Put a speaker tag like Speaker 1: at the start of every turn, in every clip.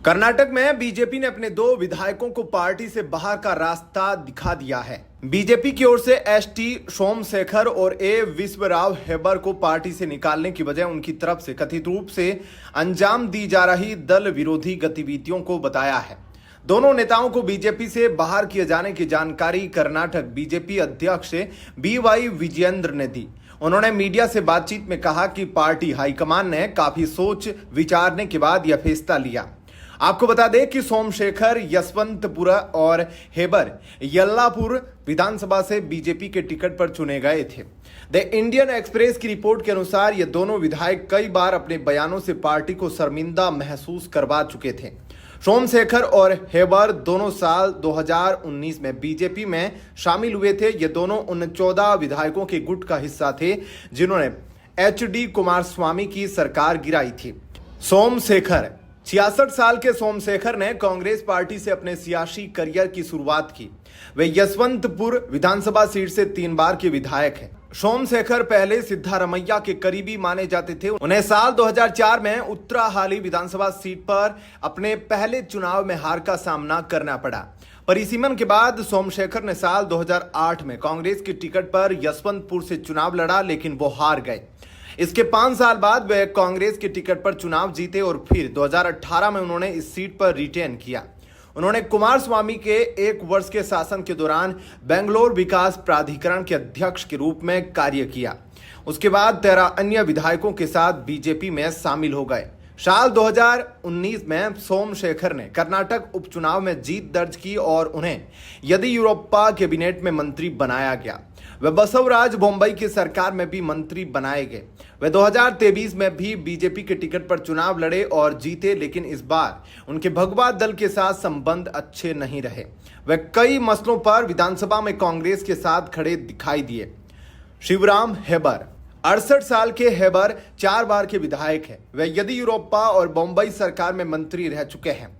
Speaker 1: कर्नाटक में बीजेपी ने अपने 2 विधायकों को पार्टी से बाहर का रास्ता दिखा दिया है। बीजेपी की ओर से एस.टी. सोमशेखर और ए. विश्वराव हेबर को पार्टी से निकालने की वजह उनकी तरफ से कथित रूप से अंजाम दी जा रही दल विरोधी गतिविधियों को बताया है। दोनों नेताओं को बीजेपी से बाहर किए जाने की जानकारी कर्नाटक बीजेपी अध्यक्ष बी.वाई. विजयेंद्र ने दी। उन्होंने मीडिया से बातचीत में कहा कि पार्टी हाईकमान ने काफी सोच विचारने के बाद यह फैसला लिया। आपको बता दें कि सोमशेखर यशवंतपुर और हेबर यल्लापुर विधानसभा से बीजेपी के टिकट पर चुने गए थे। द इंडियन एक्सप्रेस की रिपोर्ट के अनुसार ये दोनों विधायक कई बार अपने बयानों से पार्टी को शर्मिंदा महसूस करवा चुके थे। सोमशेखर और हेबर दोनों साल 2019 में बीजेपी में शामिल हुए थे। ये दोनों उन 14 विधायकों के गुट का हिस्सा थे जिन्होंने एच.डी. कुमारस्वामी की सरकार गिराई थी। 66 साल के सोमशेखर ने कांग्रेस पार्टी से अपने सियासी करियर की शुरुआत की। वे यशवंतपुर विधानसभा सीट से 3 बार के विधायक हैं। सोमशेखर पहले सिद्धारमैया के करीबी माने जाते थे। उन्हें साल 2004 में उत्तराहाली विधानसभा सीट पर अपने पहले चुनाव में हार का सामना करना पड़ा। परिसीमन के बाद सोमशेखर ने साल 2008 में कांग्रेस के टिकट पर यशवंतपुर से चुनाव लड़ा, लेकिन वो हार गए। इसके 5 साल बाद वे कांग्रेस के टिकट पर चुनाव जीते और फिर 2018 में उन्होंने इस सीट पर रिटेन किया। उन्होंने कुमारस्वामी के 1 वर्ष के शासन के दौरान बेंगलोर विकास प्राधिकरण के अध्यक्ष के रूप में कार्य किया। उसके बाद 13 अन्य विधायकों के साथ बीजेपी में शामिल हो गए। साल 2019 में सोमशेखर ने कर्नाटक उपचुनाव में जीत दर्ज की और उन्हें येदियुरप्पा कैबिनेट में मंत्री बनाया गया। वे बसवराज बोम्मई की सरकार में भी मंत्री बनाए गए। वे 2023 में भी बीजेपी के टिकट पर चुनाव लड़े और जीते, लेकिन इस बार उनके भगवा दल के साथ संबंध अच्छे नहीं रहे। वे कई मसलों पर विधानसभा में कांग्रेस के साथ खड़े दिखाई दिए। शिवराम हेबर 68 साल के हेबर 4 बार के विधायक हैं। वे येदियुरप्पा और बोम्मई सरकार में मंत्री रह चुके हैं।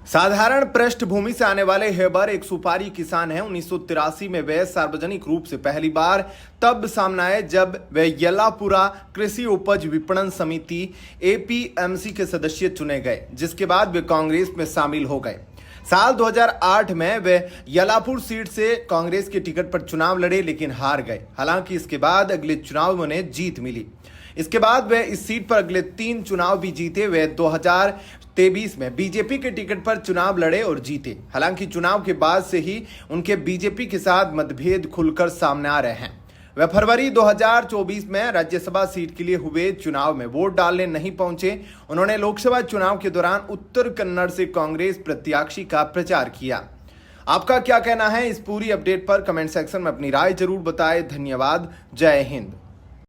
Speaker 1: साधारण पृष्ठभूमि से आने वाले हेबर एक सुपारी किसान हैं। 1983 में वे सार्वजनिक रूप से पहली बार तब सामने आए जब वे यल्लापुरा कृषि उपज विपणन समिति APMC के सदस्य चुने गए, जिसके बाद वे कांग्रेस में शामिल हो गए। साल 2008 में वे यल्लापुर सीट से कांग्रेस के टिकट पर चुनाव लड़े, लेकिन हार गए। हालांकि इसके बाद अगले चुनाव में उन्हें जीत मिली। इसके बाद वे इस सीट पर अगले 3 चुनाव भी जीते। वे 2023 में बीजेपी के टिकट पर चुनाव लड़े और जीते। हालांकि चुनाव के बाद से ही उनके बीजेपी के साथ मतभेद खुलकर सामने आ रहे हैं। वे फरवरी 2024 में राज्यसभा सीट के लिए हुए चुनाव में वोट डालने नहीं पहुंचे। उन्होंने लोकसभा चुनाव के दौरान उत्तर कन्नड़ से कांग्रेस प्रत्याशी का प्रचार किया। आपका क्या कहना है इस पूरी अपडेट पर? कमेंट सेक्शन में अपनी राय जरूर बताएं। धन्यवाद। जय हिंद।